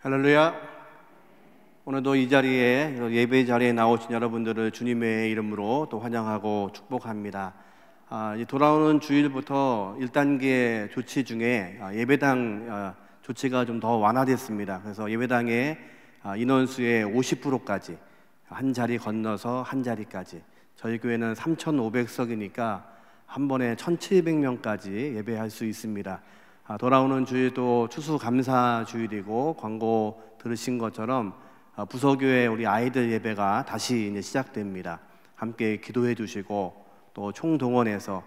할렐루야. 오늘도 이 자리에 예배 자리에 나오신 여러분들을 주님의 이름으로 또 환영하고 축복합니다. 이제 돌아오는 주일부터 1단계 조치 중에 예배당 조치가 좀 더 완화됐습니다. 그래서 예배당의 인원수의 50%까지 한 자리 건너서 한 자리까지, 저희 교회는 3,500석이니까 한 번에 1,700명까지 예배할 수 있습니다. 돌아오는 주일도 추수감사 주일이고, 광고 들으신 것처럼 부서교회 우리 아이들 예배가 다시 이제 시작됩니다. 함께 기도해 주시고 또 총동원해서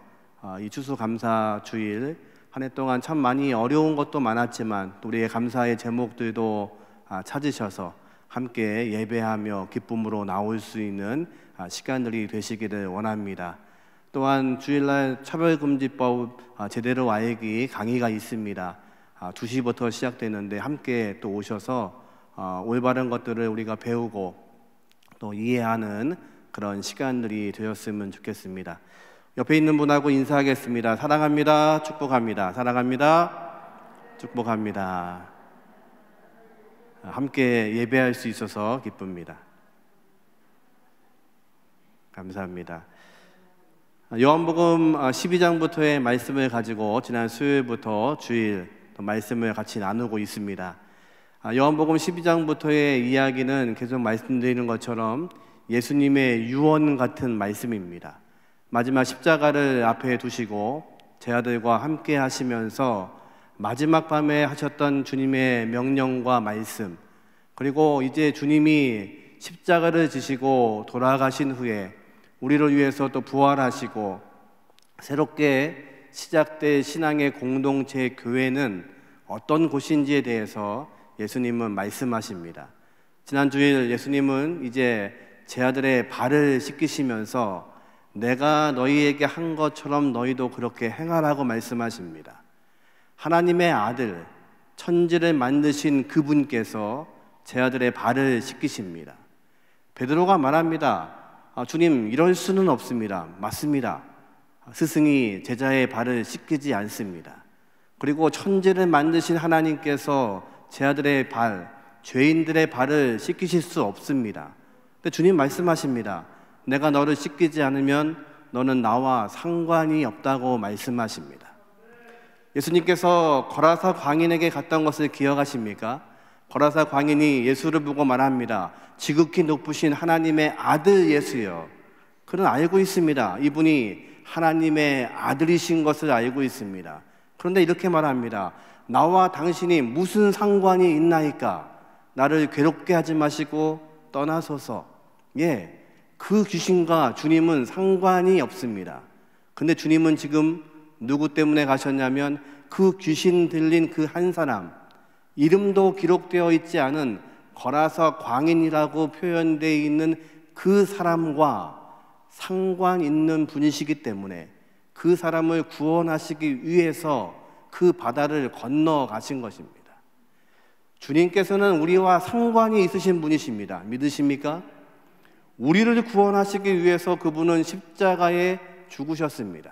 이 추수감사 주일 한 해 동안 참 많이 어려운 것도 많았지만 또 우리의 감사의 제목들도 찾으셔서 함께 예배하며 기쁨으로 나올 수 있는 시간들이 되시기를 원합니다. 또한 주일날 차별금지법 제대로 알기 강의가 있습니다. 2시부터 시작되는데 함께 또 오셔서 올바른 것들을 우리가 배우고 또 이해하는 그런 시간들이 되었으면 좋겠습니다. 옆에 있는 분하고 인사하겠습니다. 사랑합니다. 축복합니다. 사랑합니다. 축복합니다. 함께 예배할 수 있어서 기쁩니다. 감사합니다. 요한복음 12장부터의 말씀을 가지고 지난 수요일부터 주일 말씀을 같이 나누고 있습니다. 요한복음 12장부터의 이야기는 계속 말씀드리는 것처럼 예수님의 유언 같은 말씀입니다. 마지막 십자가를 앞에 두시고 제 아들과 함께 하시면서 마지막 밤에 하셨던 주님의 명령과 말씀, 그리고 이제 주님이 십자가를 지시고 돌아가신 후에 우리를 위해서 또 부활하시고 새롭게 시작될 신앙의 공동체 교회는 어떤 곳인지에 대해서 예수님은 말씀하십니다. 지난 주일 예수님은 이제 제 아들의 발을 씻기시면서 내가 너희에게 한 것처럼 너희도 그렇게 행하라고 말씀하십니다. 하나님의 아들, 천지를 만드신 그분께서 제 아들의 발을 씻기십니다. 베드로가 말합니다. 주님, 이럴 수는 없습니다. 맞습니다. 스승이 제자의 발을 씻기지 않습니다. 그리고 천지를 만드신 하나님께서 제 아들의 발, 죄인들의 발을 씻기실 수 없습니다. 근데 주님 말씀하십니다. 내가 너를 씻기지 않으면 너는 나와 상관이 없다고 말씀하십니다. 예수님께서 거라사 광인에게 갔던 것을 기억하십니까? 거라사 광인이 예수를 보고 말합니다. 지극히 높으신 하나님의 아들 예수여. 그는 알고 있습니다. 이분이 하나님의 아들이신 것을 알고 있습니다. 그런데 이렇게 말합니다. 나와 당신이 무슨 상관이 있나이까? 나를 괴롭게 하지 마시고 떠나소서. 그 귀신과 주님은 상관이 없습니다. 근데 주님은 지금 누구 때문에 가셨냐면 그 귀신 들린 그 한 사람, 이름도 기록되어 있지 않은 거라사 광인이라고 표현되어 있는 그 사람과 상관 있는 분이시기 때문에 그 사람을 구원하시기 위해서 그 바다를 건너가신 것입니다. 주님께서는 우리와 상관이 있으신 분이십니다. 믿으십니까? 우리를 구원하시기 위해서 그분은 십자가에 죽으셨습니다.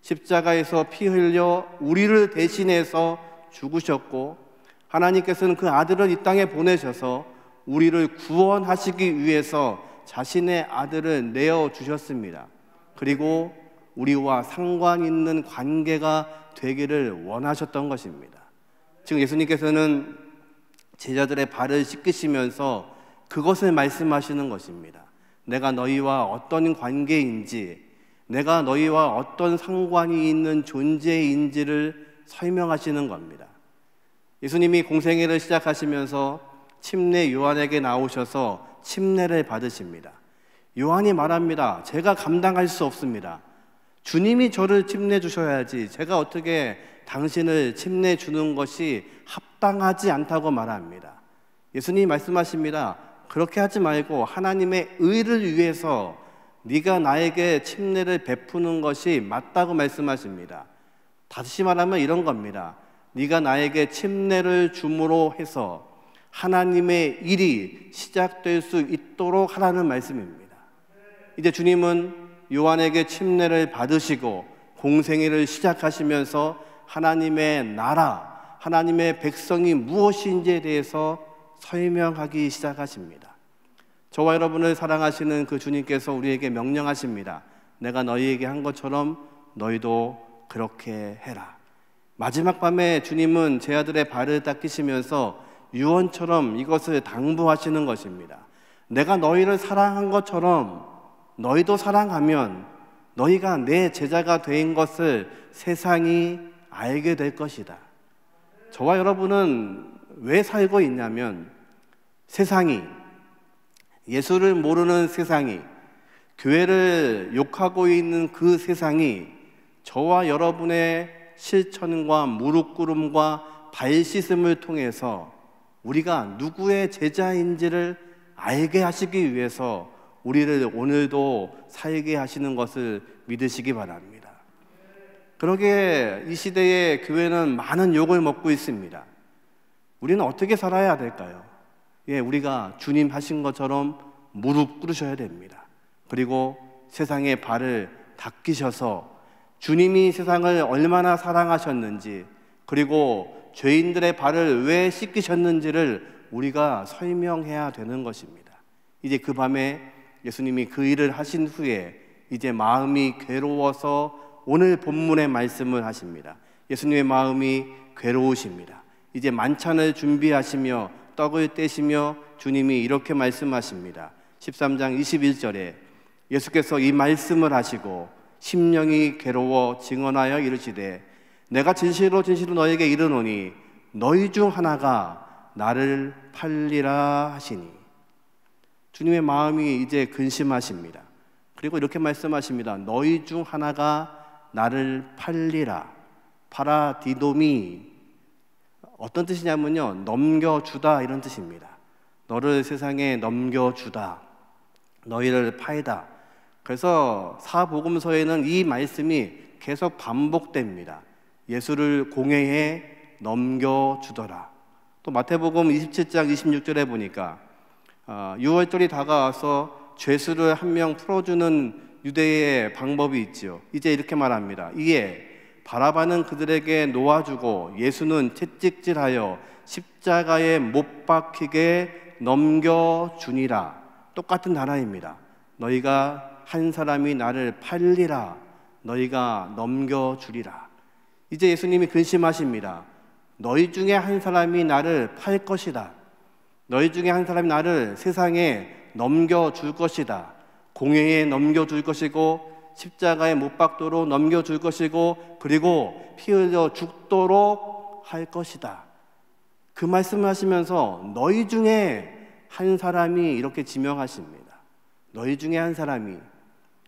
십자가에서 피 흘려 우리를 대신해서 죽으셨고, 하나님께서는 그 아들을 이 땅에 보내셔서 우리를 구원하시기 위해서 자신의 아들을 내어주셨습니다. 그리고 우리와 상관 있는 관계가 되기를 원하셨던 것입니다. 지금 예수님께서는 제자들의 발을 씻기시면서 그것을 말씀하시는 것입니다. 내가 너희와 어떤 관계인지, 내가 너희와 어떤 상관이 있는 존재인지를 설명하시는 겁니다. 예수님이 공생애를 시작하시면서 침례 요한에게 나오셔서 침례를 받으십니다. 요한이 말합니다. 제가 감당할 수 없습니다. 주님이 저를 침례 주셔야지 제가 어떻게 당신을 침례 주는 것이 합당하지 않다고 말합니다. 예수님이 말씀하십니다. 그렇게 하지 말고 하나님의 의를 위해서 네가 나에게 침례를 베푸는 것이 맞다고 말씀하십니다. 다시 말하면 이런 겁니다. 네가 나에게 침례를 줌으로 해서 하나님의 일이 시작될 수 있도록 하라는 말씀입니다. 이제 주님은 요한에게 침례를 받으시고 공생애를 시작하시면서 하나님의 나라, 하나님의 백성이 무엇인지에 대해서 설명하기 시작하십니다. 저와 여러분을 사랑하시는 그 주님께서 우리에게 명령하십니다. 내가 너희에게 한 것처럼 너희도 그렇게 해라. 마지막 밤에 주님은 제 아들의 발을 닦이시면서 유언처럼 이것을 당부하시는 것입니다. 내가 너희를 사랑한 것처럼 너희도 사랑하면 너희가 내 제자가 된 것을 세상이 알게 될 것이다. 저와 여러분은 왜 살고 있냐면, 세상이, 예수를 모르는 세상이, 교회를 욕하고 있는 그 세상이 저와 여러분의 실천과 무릎 꿇음과 발 씻음을 통해서 우리가 누구의 제자인지를 알게 하시기 위해서 우리를 오늘도 살게 하시는 것을 믿으시기 바랍니다. 그러기에 이 시대의 교회는 많은 욕을 먹고 있습니다. 우리는 어떻게 살아야 될까요? 우리가 주님 하신 것처럼 무릎 꿇으셔야 됩니다. 그리고 세상의 발을 닦이셔서 주님이 세상을 얼마나 사랑하셨는지, 그리고 죄인들의 발을 왜 씻기셨는지를 우리가 설명해야 되는 것입니다. 이제 그 밤에 예수님이 그 일을 하신 후에 이제 마음이 괴로워서 오늘 본문의 말씀을 하십니다. 예수님의 마음이 괴로우십니다. 이제 만찬을 준비하시며 떡을 떼시며 주님이 이렇게 말씀하십니다. 13장 21절에 예수께서 이 말씀을 하시고 심령이 괴로워 증언하여 이르시되 내가 진실로 진실로 너에게 이르노니 너희 중 하나가 나를 팔리라 하시니. 주님의 마음이 이제 근심하십니다. 그리고 이렇게 말씀하십니다. 너희 중 하나가 나를 팔리라. 파라디돔이 어떤 뜻이냐면요, 넘겨주다 이런 뜻입니다. 너를 세상에 넘겨주다, 너희를 팔다. 그래서 사복음서에는 이 말씀이 계속 반복됩니다. 예수를 공회에 넘겨주더라. 또 마태복음 27장 26절에 보니까 6월절이 다가와서 죄수를 한 명 풀어주는 유대의 방법이 있죠. 이제 이렇게 말합니다. 이에 바라바는 그들에게 놓아주고 예수는 채찍질하여 십자가에 못 박히게 넘겨주니라. 똑같은 단어입니다. 너희가 한 사람이 나를 팔리라. 너희가 넘겨주리라. 이제 예수님이 근심하십니다. 너희 중에 한 사람이 나를 팔 것이다. 너희 중에 한 사람이 나를 세상에 넘겨줄 것이다. 공회에 넘겨줄 것이고 십자가에 못 박도록 넘겨줄 것이고 그리고 피 흘려 죽도록 할 것이다. 그 말씀을 하시면서 너희 중에 한 사람이 이렇게 지명하십니다. 너희 중에 한 사람이,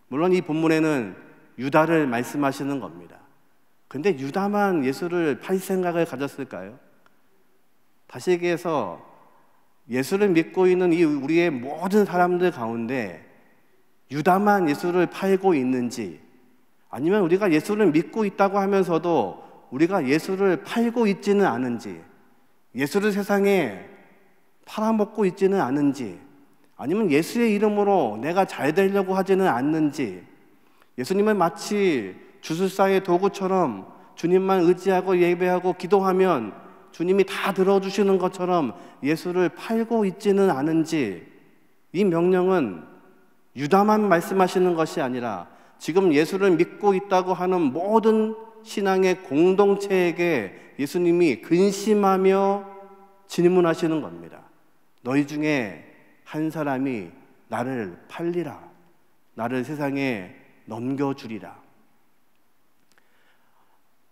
물론 이 본문에는 유다를 말씀하시는 겁니다. 근데 유다만 예수를 팔 생각을 가졌을까요? 다시 얘기해서 예수를 믿고 있는 이 우리의 모든 사람들 가운데 유다만 예수를 팔고 있는지, 아니면 우리가 예수를 믿고 있다고 하면서도 우리가 예수를 팔고 있지는 않은지, 예수를 세상에 팔아먹고 있지는 않은지, 아니면 예수의 이름으로 내가 잘 되려고 하지는 않는지, 예수님을 마치 주술사의 도구처럼 주님만 의지하고 예배하고 기도하면 주님이 다 들어주시는 것처럼 예수를 팔고 있지는 않은지, 이 명령은 유다만 말씀하시는 것이 아니라 지금 예수를 믿고 있다고 하는 모든 신앙의 공동체에게 예수님이 근심하며 질문하시는 겁니다. 너희 중에 한 사람이 나를 팔리라. 나를 세상에 넘겨주리라.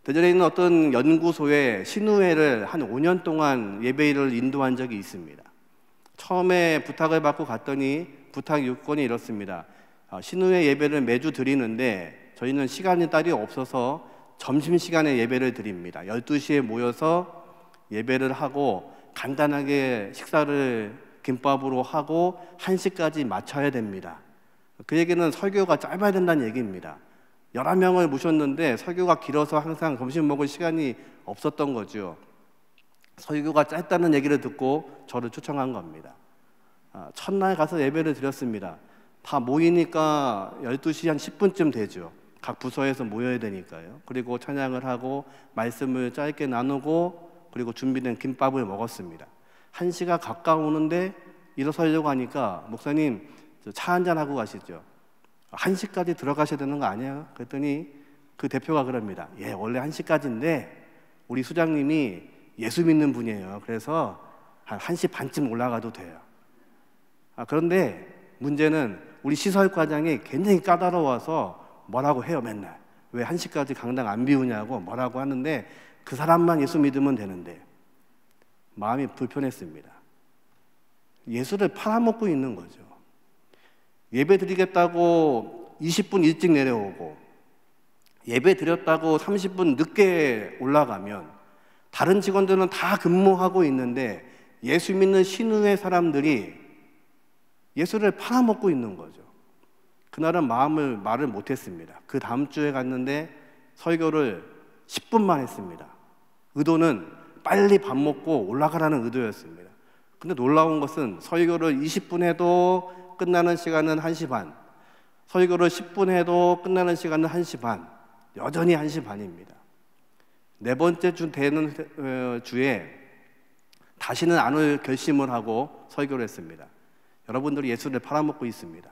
대전에 있는 어떤 연구소에 신우회를 한 5년 동안 예배일을 인도한 적이 있습니다. 처음에 부탁을 받고 갔더니 부탁 요건이 이렇습니다. 신우회 예배를 매주 드리는데 저희는 시간이 딸이 없어서 점심시간에 예배를 드립니다. 12시에 모여서 예배를 하고 간단하게 식사를 김밥으로 하고 1시까지 마쳐야 됩니다. 그 얘기는 설교가 짧아야 된다는 얘기입니다. 11명을 모셨는데 설교가 길어서 항상 점심 먹을 시간이 없었던 거죠. 설교가 짧다는 얘기를 듣고 저를 초청한 겁니다. 첫날 가서 예배를 드렸습니다. 다 모이니까 12시 한 10분쯤 되죠. 각 부서에서 모여야 되니까요. 그리고 찬양을 하고 말씀을 짧게 나누고 그리고 준비된 김밥을 먹었습니다. 1시가 가까우는데 일어서려고 하니까 목사님 차 한잔 하고 가시죠. 1시까지 들어가셔야 되는 거 아니에요? 그랬더니 그 대표가 그럽니다. 예, 원래 1시까지인데 우리 수장님이 예수 믿는 분이에요. 그래서 한 1시 반쯤 올라가도 돼요. 그런데 문제는 우리 시설과장이 굉장히 까다로워서 뭐라고 해요, 맨날. 왜 1시까지 강당 안 비우냐고 뭐라고 하는데 그 사람만 예수 믿으면 되는데 마음이 불편했습니다. 예수를 팔아먹고 있는 거죠. 예배 드리겠다고 20분 일찍 내려오고 예배 드렸다고 30분 늦게 올라가면 다른 직원들은 다 근무하고 있는데 예수 믿는 신우의 사람들이 예수를 팔아먹고 있는 거죠. 그날은 말을 못했습니다. 그 다음 주에 갔는데 설교를 10분만 했습니다. 의도는 빨리 밥 먹고 올라가라는 의도였습니다. 근데 놀라운 것은 설교를 20분 해도 끝나는 시간은 1시 반, 설교를 10분 해도 끝나는 시간은 1시 반, 여전히 1시 반입니다. 네 번째 주 되는 주에 다시는 안 올 결심을 하고 설교를 했습니다. 여러분들이 예수를 팔아먹고 있습니다.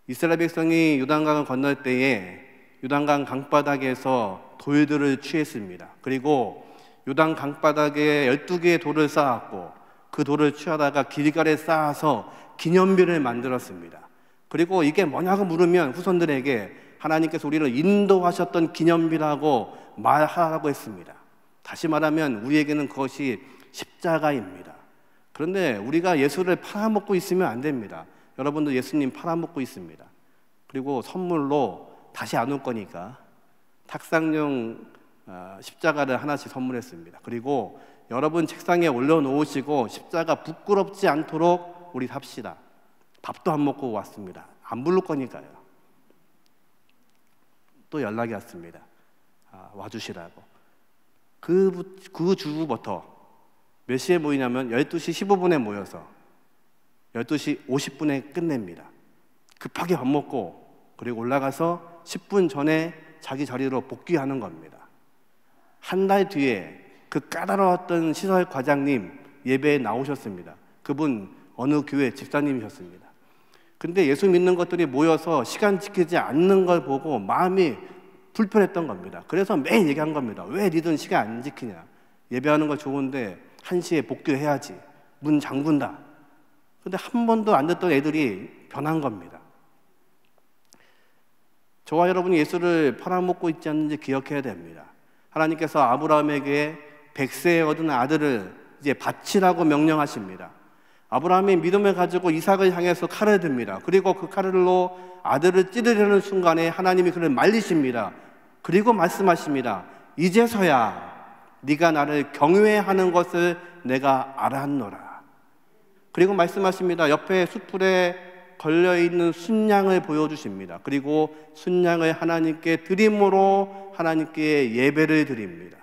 이스라엘 백성이 요단강을 건널 때에 요단강 강바닥에서 돌들을 취했습니다. 그리고 요단 강바닥에 12개의 돌을 쌓았고 그 돌을 취하다가 길갈에 쌓아서 기념비를 만들었습니다. 그리고 이게 뭐냐고 물으면 후손들에게 하나님께서 우리를 인도하셨던 기념비라고 말하라고 했습니다. 다시 말하면 우리에게는 그것이 십자가입니다. 그런데 우리가 예수를 팔아먹고 있으면 안 됩니다. 여러분들 예수님 팔아먹고 있습니다. 그리고 선물로 다시 안 올 거니까 탁상용 십자가를 하나씩 선물했습니다. 그리고 여러분 책상에 올려놓으시고 십자가 부끄럽지 않도록 우리 합시다. 밥도 안 먹고 왔습니다. 안 부를 거니까요. 또 연락이 왔습니다. 와주시라고. 그 주부부터 몇 시에 모이냐면 12시 15분에 모여서 12시 50분에 끝냅니다. 급하게 밥 먹고 그리고 올라가서 10분 전에 자기 자리로 복귀하는 겁니다. 한 달 뒤에 그 까다로웠던 시설 과장님 예배에 나오셨습니다. 그분 어느 교회 집사님이셨습니다. 근데 예수 믿는 것들이 모여서 시간 지키지 않는 걸 보고 마음이 불편했던 겁니다. 그래서 매일 얘기한 겁니다. 왜 니들 시간 안 지키냐? 예배하는 거 좋은데 1시에 복귀해야지. 문 잠근다. 근데 한 번도 안 듣던 애들이 변한 겁니다. 저와 여러분이 예수를 팔아먹고 있지 않는지 기억해야 됩니다. 하나님께서 아브라함에게 100세에 얻은 아들을 이제 바치라고 명령하십니다. 아브라함이 믿음을 가지고 이삭을 향해서 칼을 듭니다. 그리고 그 칼로 아들을 찌르려는 순간에 하나님이 그를 말리십니다. 그리고 말씀하십니다. 이제서야 네가 나를 경외하는 것을 내가 알았노라. 그리고 말씀하십니다. 옆에 숯불에 걸려있는 순양을 보여주십니다. 그리고 순양을 하나님께 드림으로 하나님께 예배를 드립니다.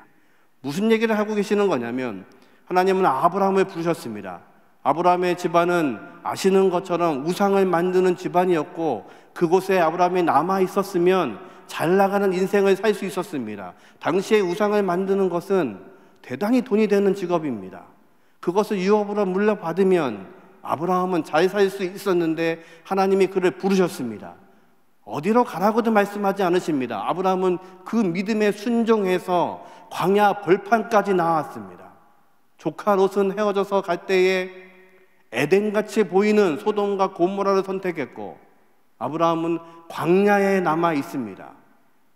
무슨 얘기를 하고 계시는 거냐면 하나님은 아브라함을 부르셨습니다. 아브라함의 집안은 아시는 것처럼 우상을 만드는 집안이었고 그곳에 아브라함이 남아 있었으면 잘 나가는 인생을 살 수 있었습니다. 당시에 우상을 만드는 것은 대단히 돈이 되는 직업입니다. 그것을 유업으로 물려받으면 아브라함은 잘 살 수 있었는데 하나님이 그를 부르셨습니다. 어디로 가라고도 말씀하지 않으십니다. 아브라함은 그 믿음에 순종해서 광야 벌판까지 나왔습니다. 조카 롯은 헤어져서 갈 때에 에덴같이 보이는 소돔과 고모라를 선택했고 아브라함은 광야에 남아 있습니다.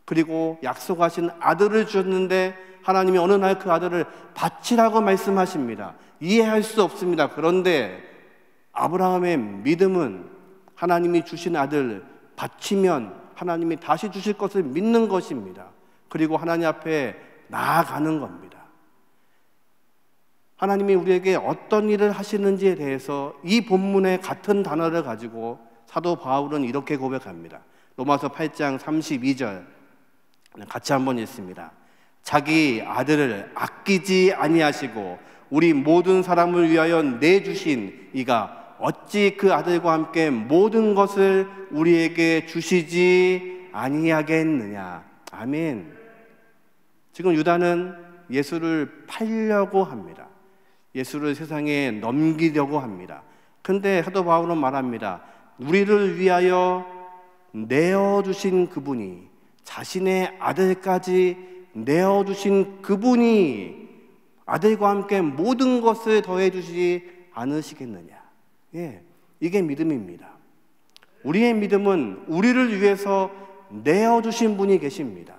그리고 약속하신 아들을 주셨는데 하나님이 어느 날 그 아들을 바치라고 말씀하십니다. 이해할 수 없습니다. 그런데 아브라함의 믿음은 하나님이 주신 아들 바치면 하나님이 다시 주실 것을 믿는 것입니다. 그리고 하나님 앞에 나아가는 겁니다. 하나님이 우리에게 어떤 일을 하시는지에 대해서 이 본문의 같은 단어를 가지고 사도 바울은 이렇게 고백합니다. 로마서 8장 32절 같이 한번 읽습니다. 자기 아들을 아끼지 아니하시고 우리 모든 사람을 위하여 내주신 이가 어찌 그 아들과 함께 모든 것을 우리에게 주시지 아니하겠느냐. 아멘. 지금 유다는 예수를 팔려고 합니다. 예수를 세상에 넘기려고 합니다. 근데 사도 바울은 말합니다. 우리를 위하여 내어주신 그분이, 자신의 아들까지 내어주신 그분이 아들과 함께 모든 것을 더해주시지 않으시겠느냐. 이게 믿음입니다. 우리의 믿음은 우리를 위해서 내어주신 분이 계십니다.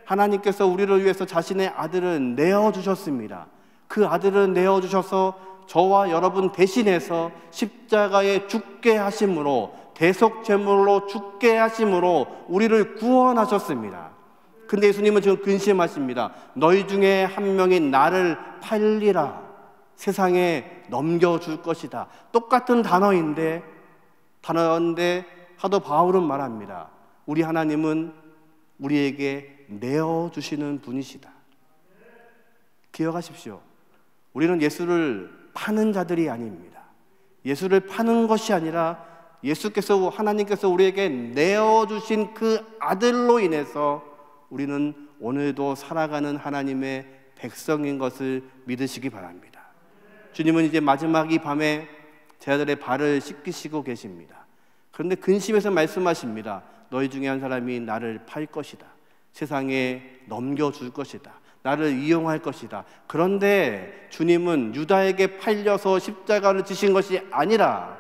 하나님께서 우리를 위해서 자신의 아들을 내어주셨습니다. 그 아들을 내어주셔서 저와 여러분 대신해서 십자가에 죽게 하심으로, 대속제물로 죽게 하심으로 우리를 구원하셨습니다. 근데 예수님은 지금 근심하십니다. 너희 중에 한 명이 나를 팔리라, 세상에 넘겨줄 것이다. 똑같은 단어인데 사도 바울은 말합니다. 우리 하나님은 우리에게 내어주시는 분이시다. 기억하십시오. 우리는 예수를 파는 자들이 아닙니다. 예수를 파는 것이 아니라 예수께서, 하나님께서 우리에게 내어주신 그 아들로 인해서 우리는 오늘도 살아가는 하나님의 백성인 것을 믿으시기 바랍니다. 주님은 이제 마지막 이 밤에 제 아들의 발을 씻기시고 계십니다. 그런데 근심해서 말씀하십니다. 너희 중에 한 사람이 나를 팔 것이다. 세상에 넘겨줄 것이다. 나를 이용할 것이다. 그런데 주님은 유다에게 팔려서 십자가를 지신 것이 아니라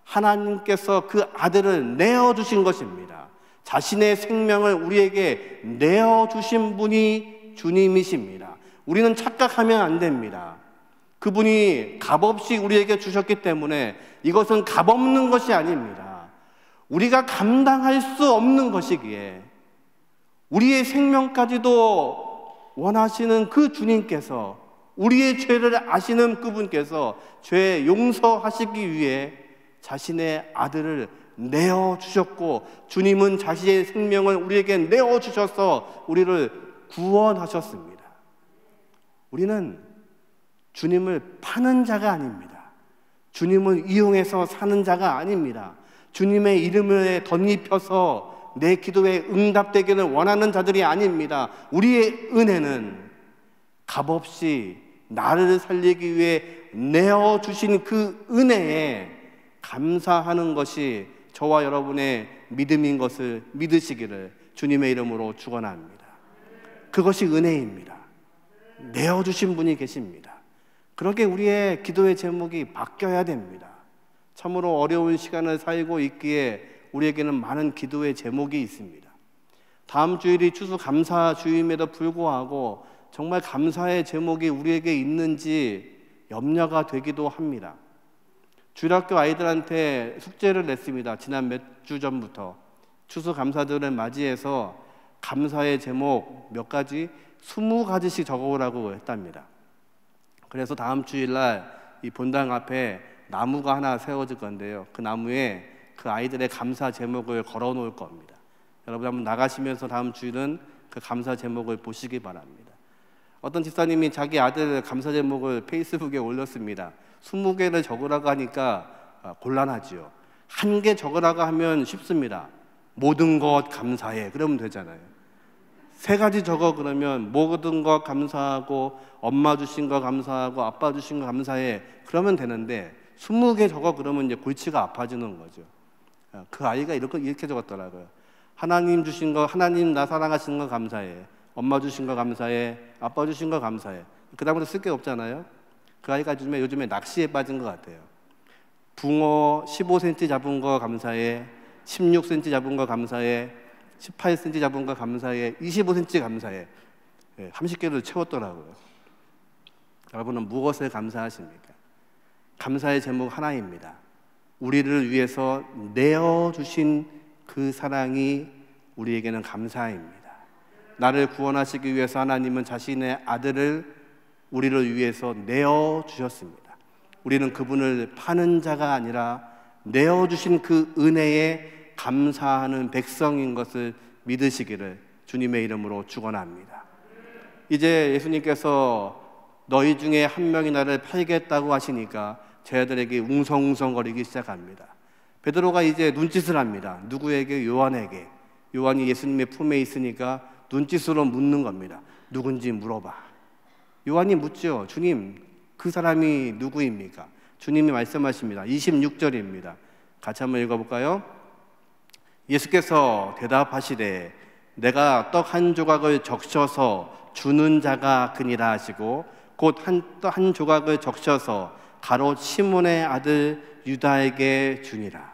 하나님께서 그 아들을 내어주신 것입니다. 자신의 생명을 우리에게 내어주신 분이 주님이십니다. 우리는 착각하면 안 됩니다. 그분이 값없이 우리에게 주셨기 때문에 이것은 값없는 것이 아닙니다. 우리가 감당할 수 없는 것이기에 우리의 생명까지도 원하시는 그 주님께서, 우리의 죄를 아시는 그분께서 죄 용서하시기 위해 자신의 아들을 내어주셨고, 주님은 자신의 생명을 우리에게 내어주셔서 우리를 구원하셨습니다. 우리는 주님을 파는 자가 아닙니다. 주님을 이용해서 사는 자가 아닙니다. 주님의 이름을 덧입혀서 내 기도에 응답되기를 원하는 자들이 아닙니다. 우리의 은혜는 값없이 나를 살리기 위해 내어주신 그 은혜에 감사하는 것이 저와 여러분의 믿음인 것을 믿으시기를 주님의 이름으로 축원합니다. 그것이 은혜입니다. 내어주신 분이 계십니다. 그렇게 우리의 기도의 제목이 바뀌어야 됩니다. 참으로 어려운 시간을 살고 있기에 우리에게는 많은 기도의 제목이 있습니다. 다음 주일이 추수감사 주임에도 불구하고 정말 감사의 제목이 우리에게 있는지 염려가 되기도 합니다. 주일학교 아이들한테 숙제를 냈습니다. 지난 몇 주 전부터 추수감사들을 맞이해서 감사의 제목 몇 가지, 20가지씩 적어오라고 했답니다. 그래서 다음 주일날 이 본당 앞에 나무가 하나 세워질 건데요, 그 나무에 그 아이들의 감사 제목을 걸어 놓을 겁니다. 여러분 한번 나가시면서 다음 주일은 그 감사 제목을 보시기 바랍니다. 어떤 집사님이 자기 아들 감사 제목을 페이스북에 올렸습니다. 20개를 적으라고 하니까 곤란하지요. 1개 적으라고 하면 쉽습니다. 모든 것 감사해, 그러면 되잖아요. 3가지 적어 그러면 모든 것 감사하고, 엄마 주신 거 감사하고, 아빠 주신 거 감사해, 그러면 되는데 20개 적어 그러면 이제 골치가 아파지는 거죠. 그 아이가 이렇게 적었더라고요. 하나님 주신 거, 하나님 나 사랑하시는 거 감사해, 엄마 주신 거 감사해, 아빠 주신 거 감사해. 그 다음부터 쓸 게 없잖아요. 그 아이가 요즘에 낚시에 빠진 것 같아요. 붕어 15cm 잡은 거 감사해, 16cm 잡은 거 감사해, 18cm 잡은 거 감사해, 25cm 감사해. 30개를 채웠더라고요. 여러분은 무엇을 감사하십니까? 감사의 제목 하나입니다. 우리를 위해서 내어주신 그 사랑이 우리에게는 감사입니다. 나를 구원하시기 위해서 하나님은 자신의 아들을 우리를 위해서 내어주셨습니다. 우리는 그분을 파는 자가 아니라 내어주신 그 은혜에 감사하는 백성인 것을 믿으시기를 주님의 이름으로 축원합니다. 이제 예수님께서 너희 중에 한 명이 나를 팔겠다고 하시니까 제자들에게 웅성웅성거리기 시작합니다. 베드로가 이제 눈짓을 합니다. 누구에게? 요한에게. 요한이 예수님의 품에 있으니까 눈짓으로 묻는 겁니다. 누군지 물어봐. 요한이 묻죠. 주님, 그 사람이 누구입니까? 주님이 말씀하십니다. 26절입니다. 같이 한번 읽어볼까요? 예수께서 대답하시되 내가 떡 한 조각을 적셔서 주는 자가 그니라 하시고 곧 한 조각을 적셔서 가롯 시몬의 아들 유다에게 주니라.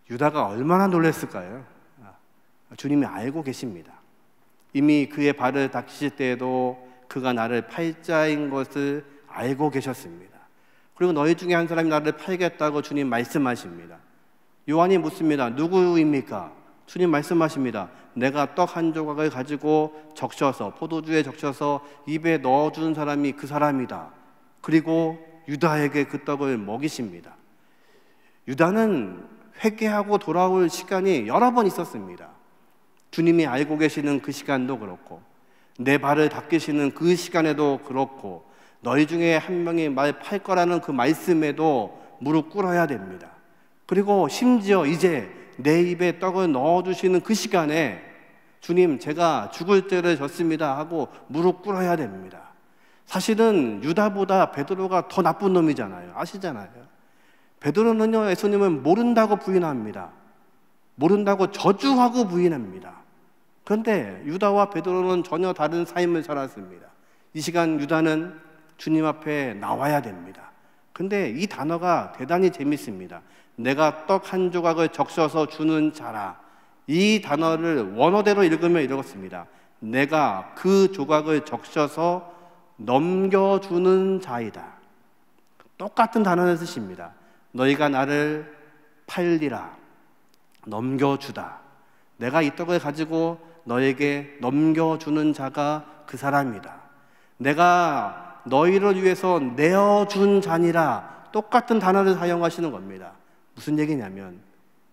유다가 얼마나 놀랐을까요? 주님이 알고 계십니다. 이미 그의 발을 닦으실 때에도 그가 나를 팔자인 것을 알고 계셨습니다. 그리고 너희 중에 한 사람이 나를 팔겠다고 주님 말씀하십니다. 요한이 묻습니다. 누구입니까? 주님 말씀하십니다. 내가 떡 한 조각을 가지고 적셔서 포도주에 적셔서 입에 넣어준 사람이 그 사람이다. 그리고 유다에게 그 떡을 먹이십니다. 유다는 회개하고 돌아올 시간이 여러 번 있었습니다. 주님이 알고 계시는 그 시간도 그렇고 내 발을 닦으시는 그 시간에도 그렇고 너희 중에 한 명이 말 팔 거라는 그 말씀에도 무릎 꿇어야 됩니다. 그리고 심지어 이제 내 입에 떡을 넣어주시는 그 시간에 주님 제가 죽을 죄를 졌습니다 하고 무릎 꿇어야 됩니다. 사실은 유다보다 베드로가 더 나쁜 놈이잖아요. 아시잖아요. 베드로는요 예수님을 모른다고 부인합니다. 모른다고 저주하고 부인합니다. 그런데 유다와 베드로는 전혀 다른 삶을 살았습니다. 이 시간 유다는 주님 앞에 나와야 됩니다. 근데 이 단어가 대단히 재밌습니다. 내가 떡 한 조각을 적셔서 주는 자라. 이 단어를 원어대로 읽으면 이렇습니다. 내가 그 조각을 적셔서 넘겨주는 자이다. 똑같은 단어를 쓰십니다. 너희가 나를 팔리라. 넘겨주다. 내가 이 떡을 가지고 너에게 넘겨주는 자가 그 사람이다. 내가 너희를 위해서 내어준 자니라. 똑같은 단어를 사용하시는 겁니다. 무슨 얘기냐면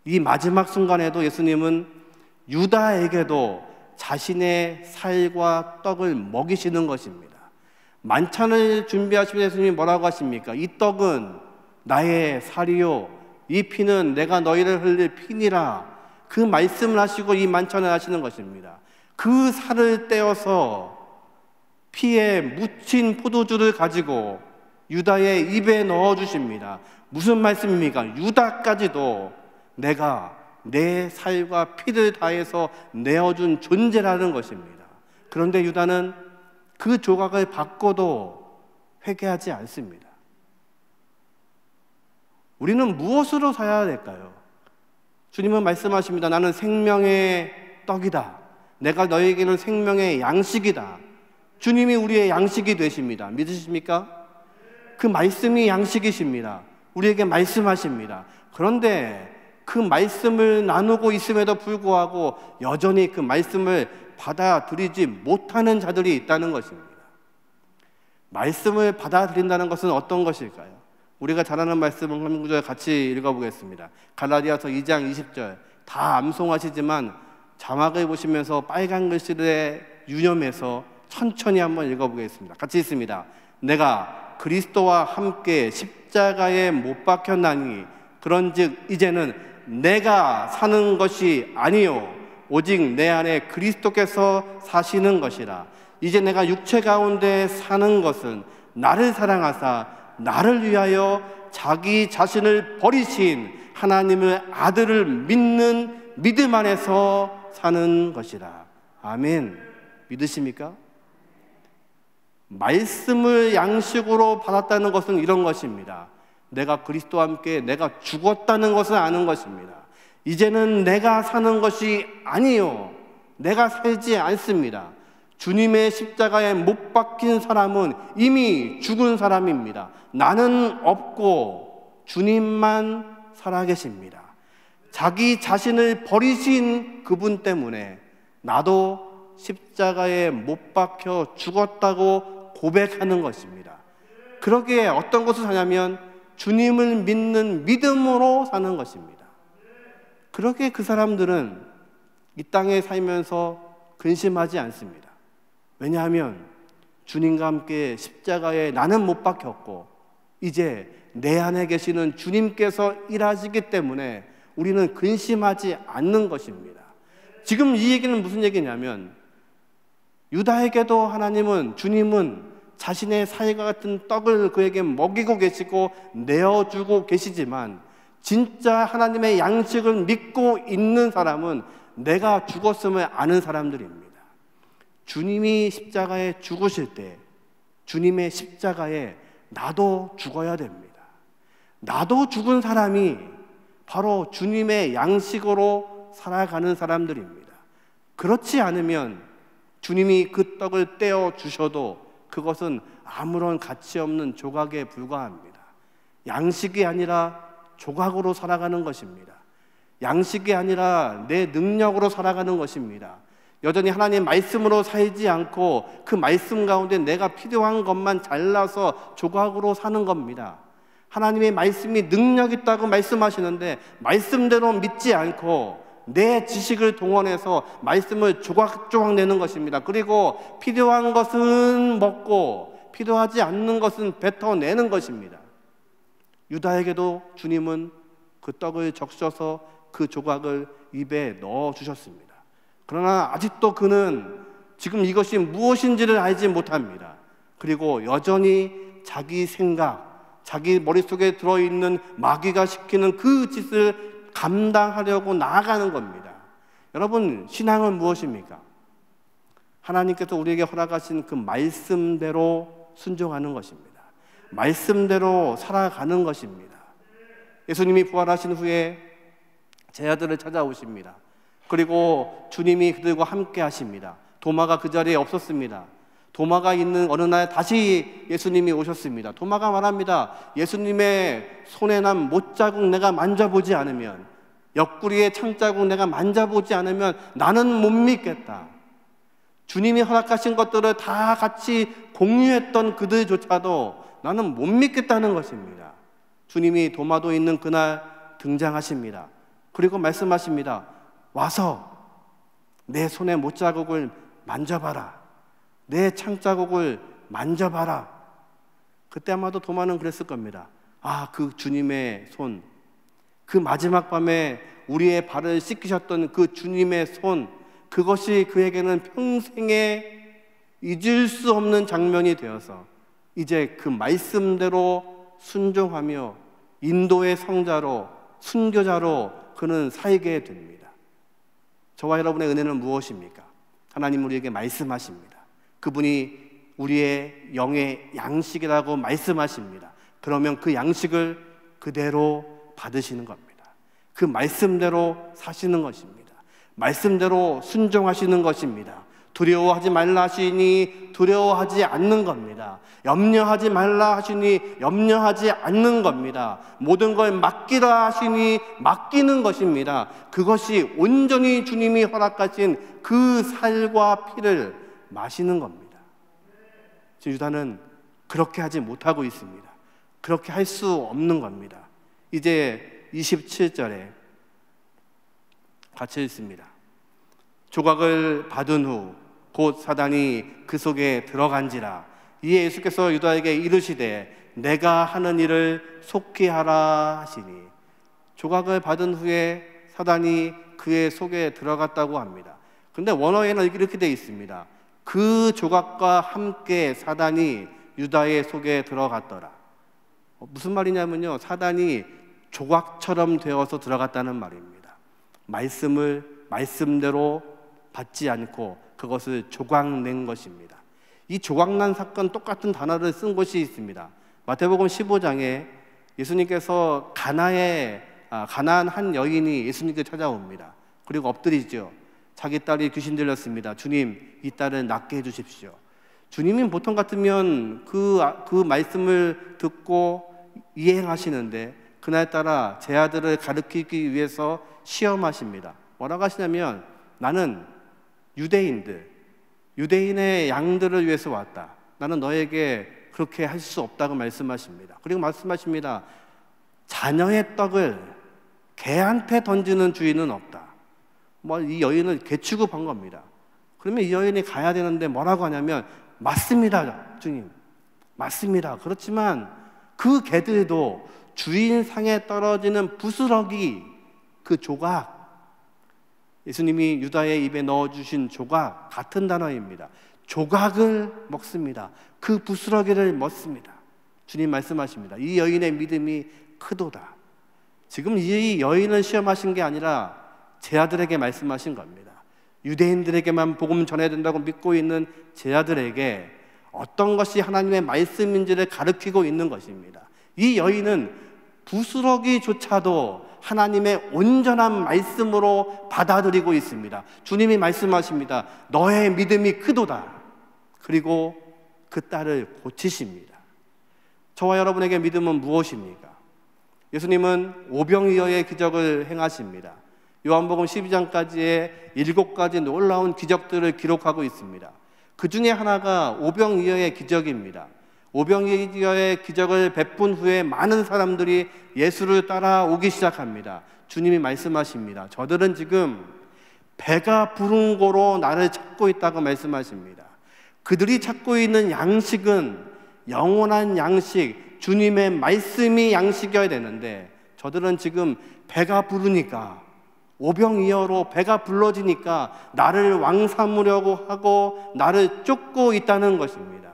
이 마지막 순간에도 예수님은 유다에게도 자신의 살과 떡을 먹이시는 것입니다. 만찬을 준비하시면 예수님이 뭐라고 하십니까? 이 떡은 나의 살이요 이 피는 내가 너희를 흘릴 피니라. 그 말씀을 하시고 이 만찬을 하시는 것입니다. 그 살을 떼어서 피에 묻힌 포도주를 가지고 유다의 입에 넣어주십니다. 무슨 말씀입니까? 유다까지도 내가 내 살과 피를 다해서 내어준 존재라는 것입니다. 그런데 유다는 그 조각을 받고도 회개하지 않습니다. 우리는 무엇으로 살아야 될까요? 주님은 말씀하십니다. 나는 생명의 떡이다. 내가 너에게는 생명의 양식이다. 주님이 우리의 양식이 되십니다. 믿으십니까? 그 말씀이 양식이십니다. 우리에게 말씀하십니다. 그런데 그 말씀을 나누고 있음에도 불구하고 여전히 그 말씀을 받아들이지 못하는 자들이 있다는 것입니다. 말씀을 받아들인다는 것은 어떤 것일까요? 우리가 잘 아는 말씀을 한 구절 같이 읽어보겠습니다. 갈라디아서 2장 20절 다 암송하시지만 자막을 보시면서 빨간 글씨를 유념해서 천천히 한번 읽어보겠습니다. 같이 읽습니다. 내가 그리스도와 함께 십자가에 못 박혔나니 그런즉 이제는 내가 사는 것이 아니요 오직 내 안에 그리스도께서 사시는 것이라. 이제 내가 육체 가운데 사는 것은 나를 사랑하사 나를 위하여 자기 자신을 버리신 하나님의 아들을 믿는 믿음 안에서 사는 것이라. 아멘. 믿으십니까? 말씀을 양식으로 받았다는 것은 이런 것입니다. 내가 그리스도와 함께 내가 죽었다는 것을 아는 것입니다. 이제는 내가 사는 것이 아니요 내가 살지 않습니다. 주님의 십자가에 못 박힌 사람은 이미 죽은 사람입니다. 나는 없고 주님만 살아계십니다. 자기 자신을 버리신 그분 때문에 나도 십자가에 못 박혀 죽었다고 고백하는 것입니다. 그러기에 어떤 것을 사냐면 주님을 믿는 믿음으로 사는 것입니다. 그러기에 그 사람들은 이 땅에 살면서 근심하지 않습니다. 왜냐하면 주님과 함께 십자가에 나는 못 박혔고 이제 내 안에 계시는 주님께서 일하시기 때문에 우리는 근심하지 않는 것입니다. 지금 이 얘기는 무슨 얘기냐면 유다에게도 하나님은 주님은 자신의 사이가 같은 떡을 그에게 먹이고 계시고 내어주고 계시지만 진짜 하나님의 양식을 믿고 있는 사람은 내가 죽었음을 아는 사람들입니다. 주님이 십자가에 죽으실 때 주님의 십자가에 나도 죽어야 됩니다. 나도 죽은 사람이 바로 주님의 양식으로 살아가는 사람들입니다. 그렇지 않으면 주님이 그 떡을 떼어 주셔도 그것은 아무런 가치 없는 조각에 불과합니다. 양식이 아니라 조각으로 살아가는 것입니다. 양식이 아니라 내 능력으로 살아가는 것입니다. 여전히 하나님의 말씀으로 살지 않고 그 말씀 가운데 내가 필요한 것만 잘라서 조각으로 사는 겁니다. 하나님의 말씀이 능력 있다고 말씀하시는데 말씀대로 믿지 않고 내 지식을 동원해서 말씀을 조각조각 내는 것입니다. 그리고 필요한 것은 먹고 필요하지 않는 것은 뱉어내는 것입니다. 유다에게도 주님은 그 떡을 적셔서 그 조각을 입에 넣어주셨습니다. 그러나 아직도 그는 지금 이것이 무엇인지를 알지 못합니다. 그리고 여전히 자기 생각, 자기 머릿속에 들어있는 마귀가 시키는 그 짓을 감당하려고 나아가는 겁니다. 여러분, 신앙은 무엇입니까? 하나님께서 우리에게 허락하신 그 말씀대로 순종하는 것입니다. 말씀대로 살아가는 것입니다. 예수님이 부활하신 후에 제자들을 찾아오십니다. 그리고 주님이 그들과 함께 하십니다. 도마가 그 자리에 없었습니다. 도마가 있는 어느 날 다시 예수님이 오셨습니다. 도마가 말합니다. 예수님의 손에 난 못자국 내가 만져보지 않으면, 옆구리의 창자국 내가 만져보지 않으면 나는 못 믿겠다. 주님이 허락하신 것들을 다 같이 공유했던 그들조차도 나는 못 믿겠다는 것입니다. 주님이 도마도 있는 그날 등장하십니다. 그리고 말씀하십니다. 와서 내 손의 못자국을 만져봐라. 내 창자국을 만져봐라. 그때 아마도 도마는 그랬을 겁니다. 아, 그 주님의 손, 그 마지막 밤에 우리의 발을 씻기셨던 그 주님의 손, 그것이 그에게는 평생에 잊을 수 없는 장면이 되어서 이제 그 말씀대로 순종하며 인도의 성자로, 순교자로 그는 살게 됩니다. 저와 여러분의 은혜는 무엇입니까? 하나님 우리에게 말씀하십니다. 그분이 우리의 영의 양식이라고 말씀하십니다. 그러면 그 양식을 그대로 받으시는 겁니다. 그 말씀대로 사시는 것입니다. 말씀대로 순종하시는 것입니다. 두려워하지 말라 하시니 두려워하지 않는 겁니다. 염려하지 말라 하시니 염려하지 않는 겁니다. 모든 걸 맡기라 하시니 맡기는 것입니다. 그것이 온전히 주님이 허락하신 그 살과 피를 마시는 겁니다. 유다는 그렇게 하지 못하고 있습니다. 그렇게 할 수 없는 겁니다. 이제 27절에 같이 읽습니다. 조각을 받은 후 곧 사단이 그 속에 들어간지라. 이에 예수께서 유다에게 이르시되 내가 하는 일을 속히 하라 하시니, 조각을 받은 후에 사단이 그의 속에 들어갔다고 합니다. 그런데 원어에는 이렇게 되어 있습니다. 그 조각과 함께 사단이 유다의 속에 들어갔더라. 무슨 말이냐면요, 사단이 조각처럼 되어서 들어갔다는 말입니다. 말씀을 말씀대로 받지 않고 그것을 조각낸 것입니다. 이 조각난 사건 똑같은 단어를 쓴 곳이 있습니다. 마태복음 15장에 예수님께서 가나안 한 여인이 예수님께 찾아옵니다. 그리고 엎드리죠. 자기 딸이 귀신 들렸습니다. 주님, 이 딸을 낫게 해주십시오. 주님이 보통 같으면 그 말씀을 듣고 이행하시는데 그날따라 제 아들을 가르치기 위해서 시험하십니다. 뭐라고 하시냐면, 나는 유대인의 양들을 위해서 왔다. 나는 너에게 그렇게 할 수 없다고 말씀하십니다. 그리고 말씀하십니다. 자녀의 떡을 개한테 던지는 주인은 없다. 이 여인은 개 취급한 겁니다. 그러면 이 여인이 가야 되는데 뭐라고 하냐면, 맞습니다, 주님. 맞습니다. 그렇지만 그 개들도 주인 상에 떨어지는 부스러기, 그 조각, 예수님이 유다의 입에 넣어주신 조각 같은 단어입니다. 조각을 먹습니다. 그 부스러기를 먹습니다. 주님 말씀하십니다. 이 여인의 믿음이 크도다. 지금 이 여인을 시험하신 게 아니라 제 아들에게 말씀하신 겁니다. 유대인들에게만 복음 전해야 된다고 믿고 있는 제 아들에게 어떤 것이 하나님의 말씀인지를 가르치고 있는 것입니다. 이 여인은 부스러기조차도 하나님의 온전한 말씀으로 받아들이고 있습니다. 주님이 말씀하십니다. 너의 믿음이 크도다. 그리고 그 딸을 고치십니다. 저와 여러분에게 믿음은 무엇입니까? 예수님은 오병이어의 기적을 행하십니다. 요한복음 12장까지의 7가지 놀라운 기적들을 기록하고 있습니다. 그 중에 하나가 오병이어의 기적입니다. 오병이어의 기적을 베푼 후에 많은 사람들이 예수를 따라오기 시작합니다. 주님이 말씀하십니다. 저들은 지금 배가 부른 고로 나를 찾고 있다고 말씀하십니다. 그들이 찾고 있는 양식은 영원한 양식, 주님의 말씀이 양식이어야 되는데 저들은 지금 배가 부르니까, 오병이어로 배가 불러지니까 나를 왕 삼으려고 하고 나를 쫓고 있다는 것입니다.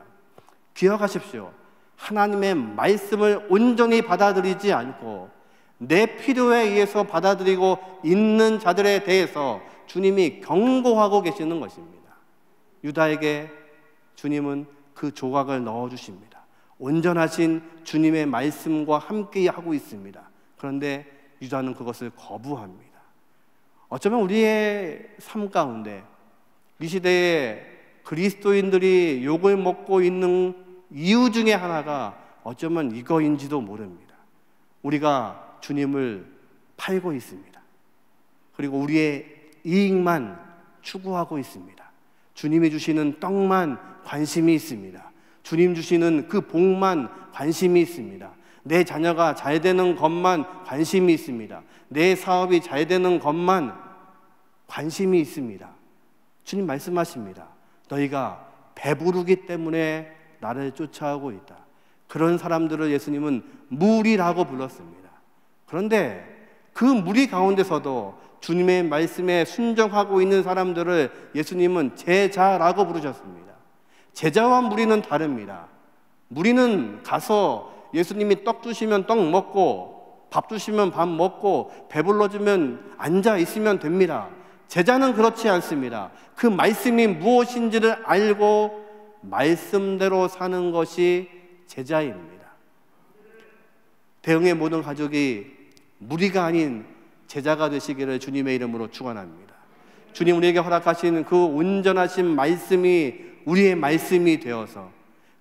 기억하십시오. 하나님의 말씀을 온전히 받아들이지 않고 내 필요에 의해서 받아들이고 있는 자들에 대해서 주님이 경고하고 계시는 것입니다. 유다에게 주님은 그 조각을 넣어주십니다. 온전하신 주님의 말씀과 함께 하고 있습니다. 그런데 유다는 그것을 거부합니다. 어쩌면 우리의 삶 가운데 이 시대에 그리스도인들이 욕을 먹고 있는 이유 중에 하나가 어쩌면 이거인지도 모릅니다. 우리가 주님을 팔고 있습니다. 그리고 우리의 이익만 추구하고 있습니다. 주님이 주시는 떡만 관심이 있습니다. 주님 주시는 그 복만 관심이 있습니다. 내 자녀가 잘 되는 것만 관심이 있습니다. 내 사업이 잘 되는 것만 관심이 있습니다. 주님 말씀하십니다. 너희가 배부르기 때문에 나를 쫓아오고 있다. 그런 사람들을 예수님은 무리라고 불렀습니다. 그런데 그 무리 가운데서도 주님의 말씀에 순종하고 있는 사람들을 예수님은 제자라고 부르셨습니다. 제자와 무리는 다릅니다. 무리는 가서 예수님이 떡 주시면 떡 먹고 밥 주시면 밥 먹고 배불러주면 앉아 있으면 됩니다. 제자는 그렇지 않습니다. 그 말씀이 무엇인지를 알고 말씀대로 사는 것이 제자입니다. 대흥의 모든 가족이 무리가 아닌 제자가 되시기를 주님의 이름으로 축원합니다. 주님 우리에게 허락하신 그 온전하신 말씀이 우리의 말씀이 되어서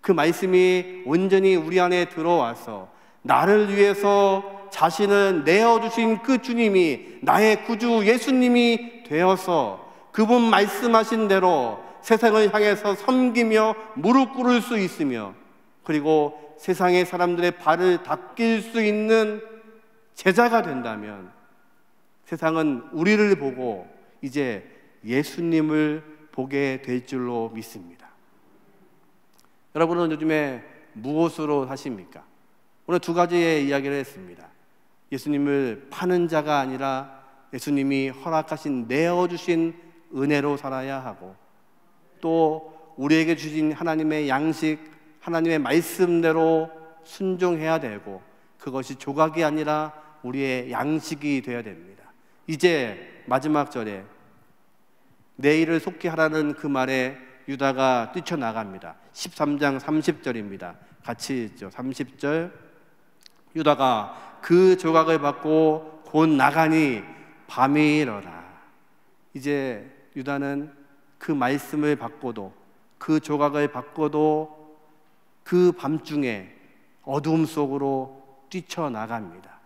그 말씀이 온전히 우리 안에 들어와서 나를 위해서 자신을 내어주신 그 주님이 나의 구주 예수님이 되어서 그분 말씀하신 대로 세상을 향해서 섬기며 무릎 꿇을 수 있으며 그리고 세상의 사람들의 발을 닦일 수 있는 제자가 된다면 세상은 우리를 보고 이제 예수님을 보게 될 줄로 믿습니다. 여러분은 요즘에 무엇으로 사십니까? 오늘 2가지의 이야기를 했습니다. 예수님을 파는 자가 아니라 예수님이 허락하신 내어주신 은혜로 살아야 하고 또 우리에게 주신 하나님의 양식, 하나님의 말씀대로 순종해야 되고 그것이 조각이 아니라 우리의 양식이 되어야 됩니다. 이제 마지막 절에 내일을 속히 하라는 그 말에 유다가 뛰쳐나갑니다. 13장 30절입니다. 같이 읽죠. 30절 유다가 그 조각을 받고 곧 나가니 밤이 일어라. 이제 유다는 그 말씀을 받고도 그 조각을 받고도 그 밤중에 어두움 속으로 뛰쳐나갑니다.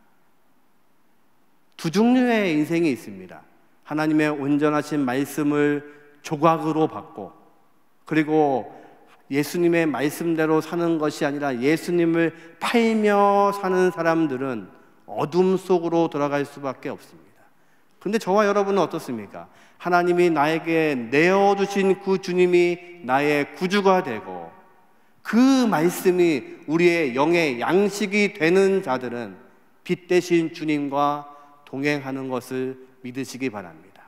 2 종류의 인생이 있습니다. 하나님의 온전하신 말씀을 조각으로 받고 그리고 예수님의 말씀대로 사는 것이 아니라 예수님을 팔며 사는 사람들은 어둠 속으로 들어갈 수밖에 없습니다. 그런데 저와 여러분은 어떻습니까? 하나님이 나에게 내어주신 그 주님이 나의 구주가 되고 그 말씀이 우리의 영의 양식이 되는 자들은 빛 대신 주님과 동행하는 것을 믿으시기 바랍니다.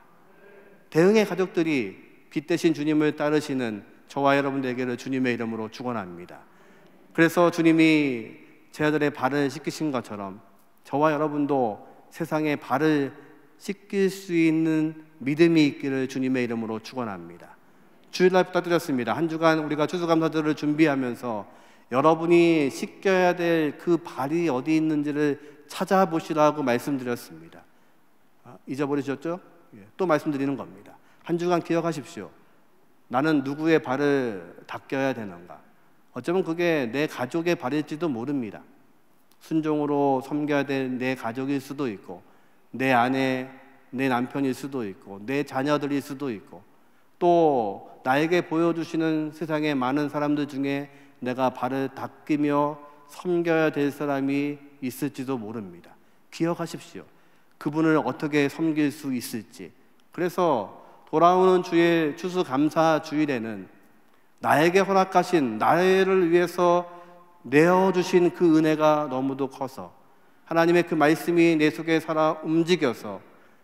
대흥의 가족들이 빛 대신 주님을 따르시는 저와 여러분들에게를 주님의 이름으로 축원합니다. 그래서 주님이 제 아들의 발을 씻기신 것처럼 저와 여러분도 세상의 발을 씻길 수 있는 믿음이 있기를 주님의 이름으로 축원합니다. 주일날 부탁드렸습니다. 한 주간 우리가 추수감사절을 준비하면서 여러분이 씻겨야 될 그 발이 어디 있는지를 찾아보시라고 말씀드렸습니다. 잊어버리셨죠? 또 말씀드리는 겁니다. 한 주간 기억하십시오. 나는 누구의 발을 닦여야 되는가? 어쩌면 그게 내 가족의 발일지도 모릅니다. 순종으로 섬겨야 될 내 가족일 수도 있고, 내 아내, 내 남편일 수도 있고, 내 자녀들일 수도 있고, 또 나에게 보여주시는 세상의 많은 사람들 중에 내가 발을 닦이며 섬겨야 될 사람이 있을지도 모릅니다. 기억하십시오. 그분을 어떻게 섬길 수 있을지. 그래서 돌아오는 주의 추수감사 주일에는 나에게 허락하신, 나를 위해서 내어주신 그 은혜가 너무도 커서 하나님의 그 말씀이 내 속에 살아 움직여서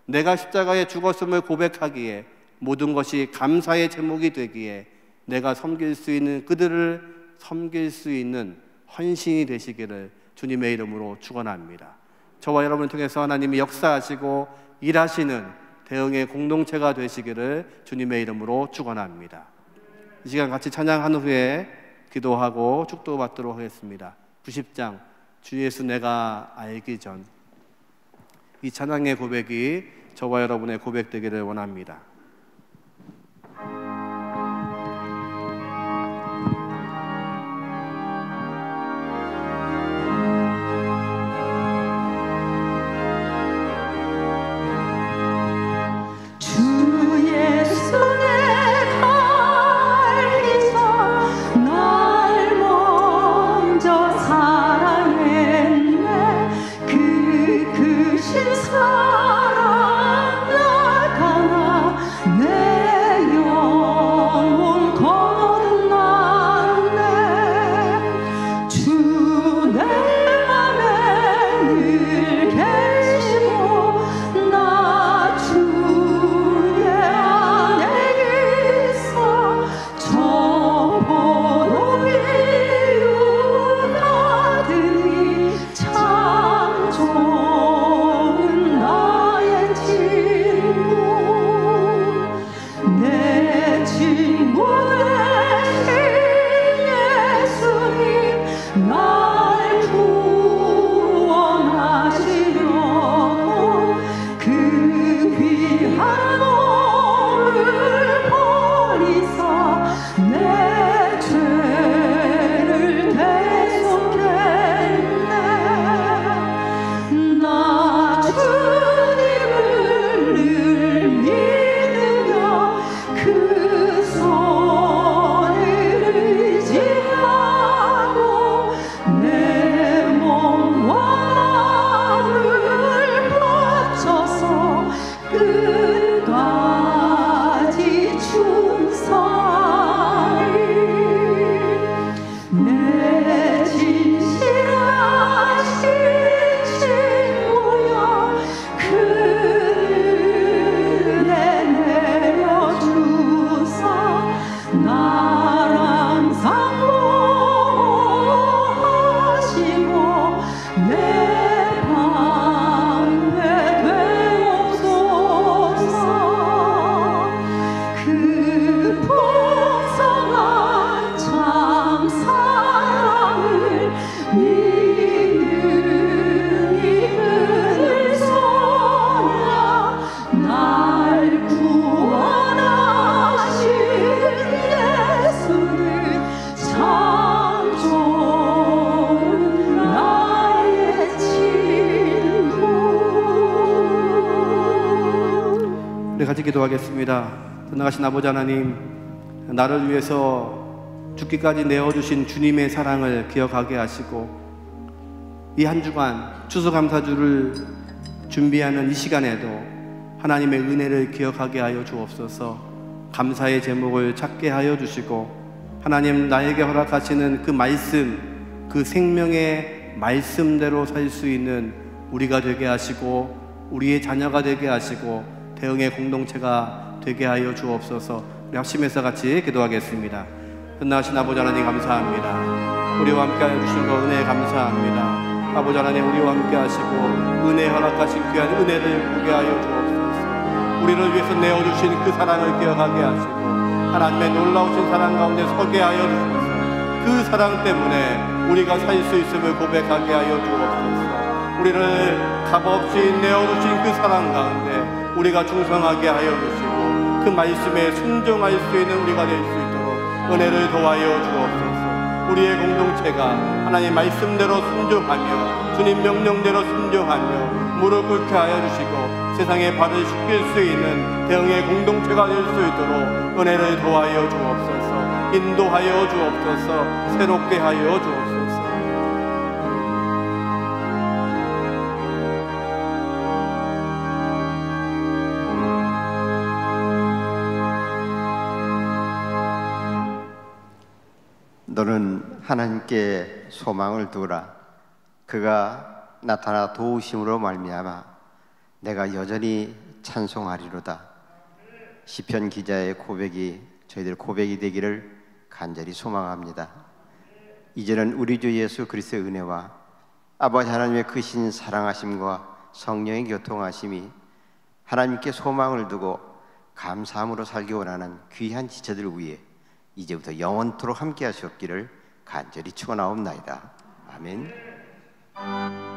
내가 십자가에 죽었음을 고백하기에 모든 것이 감사의 제목이 되기에 내가 섬길 수 있는, 그들을 섬길 수 있는 헌신이 되시기를 주님의 이름으로 축원합니다. 저와 여러분을 통해서 하나님이 역사하시고 일하시는 대응의 공동체가 되시기를 주님의 이름으로 축원합니다. 이 시간 같이 찬양한 후에 기도하고 축도받도록 하겠습니다. 90장 주 예수 내가 알기 전, 이 찬양의 고백이 저와 여러분의 고백되기를 원합니다. 같이 기도하겠습니다. 전능하신 아버지 하나님, 나를 위해서 죽기까지 내어주신 주님의 사랑을 기억하게 하시고 이 한 주간 추수감사주를 준비하는 이 시간에도 하나님의 은혜를 기억하게 하여 주옵소서. 감사의 제목을 찾게 하여 주시고 하나님, 나에게 허락하시는 그 말씀, 그 생명의 말씀대로 살 수 있는 우리가 되게 하시고 우리의 자녀가 되게 하시고 대응의 공동체가 되게 하여 주옵소서. 우리 합심해서 같이 기도하겠습니다. 끝나신 아버지 하나님 감사합니다. 우리와 함께 해주신 거 은혜 감사합니다. 아버지 하나님 우리와 함께 하시고 은혜 허락하신 귀한 은혜를 보게 하여 주옵소서. 우리를 위해서 내어주신 그 사랑을 기억하게 하시고 하나님의 놀라우신 사랑 가운데 서게 하여 주옵소서. 그 사랑 때문에 우리가 살 수 있음을 고백하게 하여 주옵소서. 우리를 값없이 내어주신 그 사랑 가운데 우리가 충성하게 하여 주시고 그 말씀에 순종할 수 있는 우리가 될 수 있도록 은혜를 더하여 주옵소서. 우리의 공동체가 하나님 말씀대로 순종하며 주님 명령대로 순종하며 무릎 꿇게 하여 주시고 세상에 발을 씻길 수 있는 대응의 공동체가 될 수 있도록 은혜를 더하여 주옵소서. 인도하여 주옵소서. 새롭게 하여 주옵소서. 너는 하나님께 소망을 두라. 그가 나타나 도우심으로 말미암아 내가 여전히 찬송하리로다. 시편 기자의 고백이 저희들 고백이 되기를 간절히 소망합니다. 이제는 우리 주 예수 그리스도의 은혜와 아버지 하나님의 크신 사랑하심과 성령의 교통하심이 하나님께 소망을 두고 감사함으로 살기 원하는 귀한 지체들 위해 이제부터 영원토록 함께 하시옵기를 간절히 축원하옵나이다. 아멘.